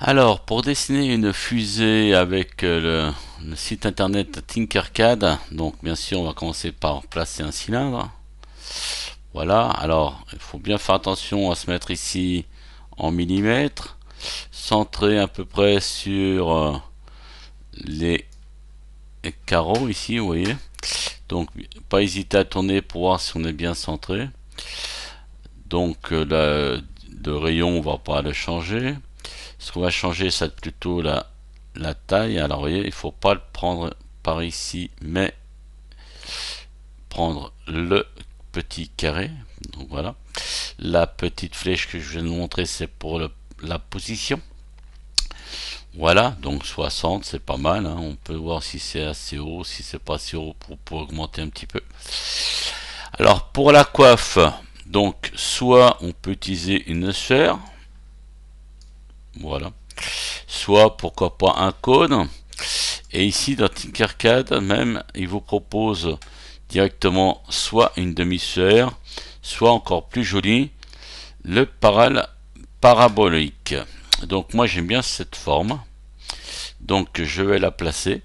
Alors, pour dessiner une fusée avec le site internet Tinkercad, donc bien sûr on va commencer par placer un cylindre. Voilà, alors il faut bien faire attention à se mettre ici en millimètres, centrer à peu près sur les carreaux ici, vous voyez. Donc pas hésiter à tourner pour voir si on est bien centré. Donc le rayon on va pas le changer. Ce qu'on va changer, c'est plutôt la taille. Alors, vous voyez, il faut pas le prendre par ici, mais prendre le petit carré. Donc voilà. La petite flèche que je viens de montrer, c'est pour la position. Voilà, donc 60, c'est pas mal. Hein. On peut voir si c'est assez haut, si c'est pas assez haut pour augmenter un petit peu. Alors, pour la coiffe, donc soit on peut utiliser une sphère. Voilà. Soit pourquoi pas un cône. Et ici dans Tinkercad même, il vous propose directement soit une demi-sphère, soit encore plus joli, le parabolique. Donc moi j'aime bien cette forme. Donc je vais la placer.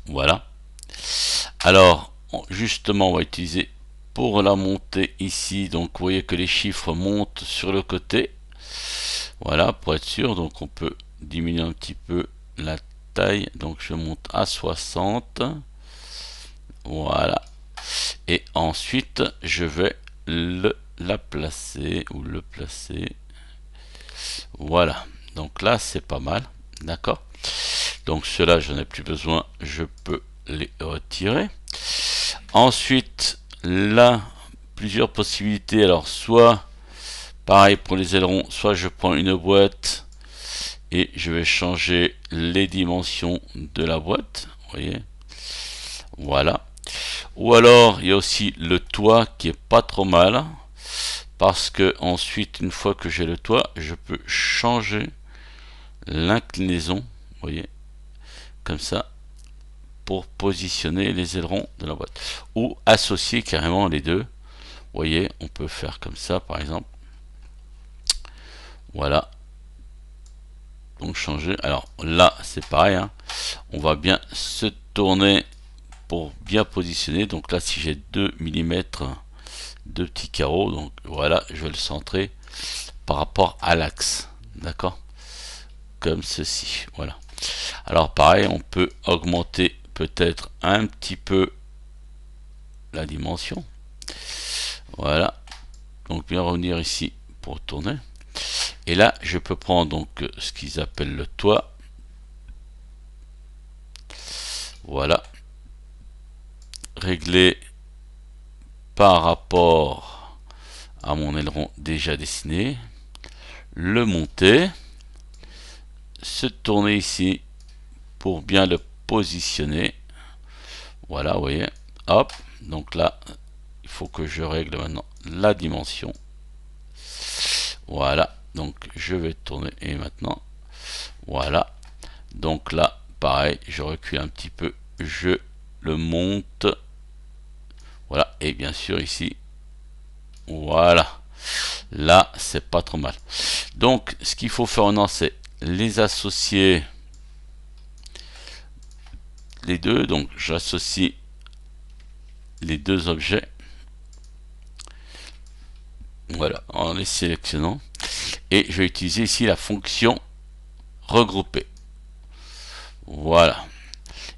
Voilà. Alors justement on va utiliser pour la monter ici. Donc vous voyez que les chiffres montent sur le côté. Voilà, pour être sûr, donc on peut diminuer un petit peu la taille. Donc je monte à 60. Voilà. Et ensuite, je vais la placer ou le placer. Voilà. Donc là, c'est pas mal. D'accord. Donc cela, je n'ai plus besoin. Je peux les retirer. Ensuite, là, plusieurs possibilités. Alors, soit pareil pour les ailerons, soit je prends une boîte et je vais changer les dimensions de la boîte. Vous voyez. Voilà. Ou alors il y a aussi le toit qui est pas trop mal parce que ensuite une fois que j'ai le toit, je peux changer l'inclinaison, vous voyez, comme ça pour positionner les ailerons de la boîte ou associer carrément les deux. Vous voyez, on peut faire comme ça par exemple. Voilà. Donc changer. Alors là, c'est pareil, hein. On va bien se tourner pour bien positionner. Donc là, si j'ai 2 mm, deux petits carreaux, donc voilà, je vais le centrer par rapport à l'axe. D'accord. Comme ceci. Voilà. Alors pareil, on peut augmenter peut-être un petit peu la dimension. Voilà. Donc bien revenir ici pour tourner. Et là, je peux prendre donc ce qu'ils appellent le toit. Voilà. Régler par rapport à mon aileron déjà dessiné. Le monter. Se tourner ici pour bien le positionner. Voilà, vous voyez. Hop. Donc là, il faut que je règle maintenant la dimension. Voilà. Donc je vais tourner et maintenant, voilà. Donc là, pareil, je recule un petit peu, je le monte. Voilà. Et bien sûr ici, voilà. Là, c'est pas trop mal. Donc, ce qu'il faut faire maintenant, c'est les associer les deux. Donc, j'associe les deux objets. Voilà, en les sélectionnant. Et je vais utiliser ici la fonction regrouper. Voilà.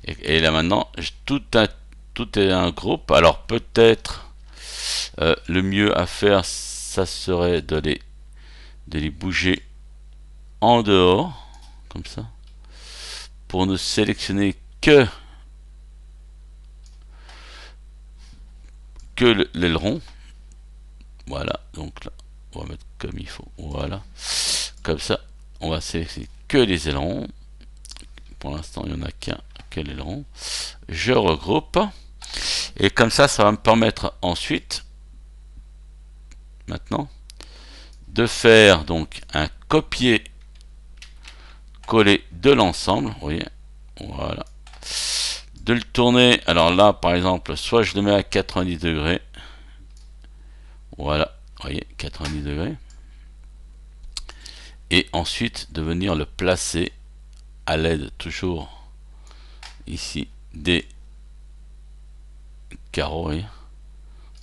Et là maintenant, tout est un groupe. Alors peut-être le mieux à faire, ça serait de les bouger en dehors, comme ça, pour ne sélectionner que l'aileron. Voilà, donc là, on va mettre comme il faut. Voilà, comme ça, on va sélectionner que les ailerons. Pour l'instant, il n'y en a qu'un aileron. Je regroupe. Et comme ça va me permettre ensuite, maintenant, de faire donc un copier-coller de l'ensemble. Vous voyez, voilà. De le tourner. Alors là, par exemple, soit je le mets à 90 degrés. Voilà, vous voyez, 90 degrés. et ensuite de venir le placer à l'aide toujours ici des carreaux. Oui.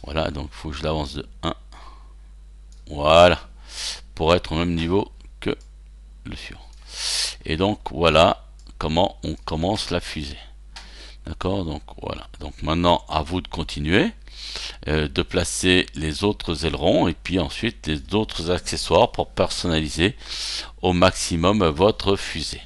Voilà, donc il faut que je l'avance de 1. Voilà, pour être au même niveau que le suivant. Et donc voilà comment on commence la fusée. D'accord, donc voilà. Donc maintenant à vous de continuer, de placer les autres ailerons et puis ensuite les autres accessoires pour personnaliser au maximum votre fusée.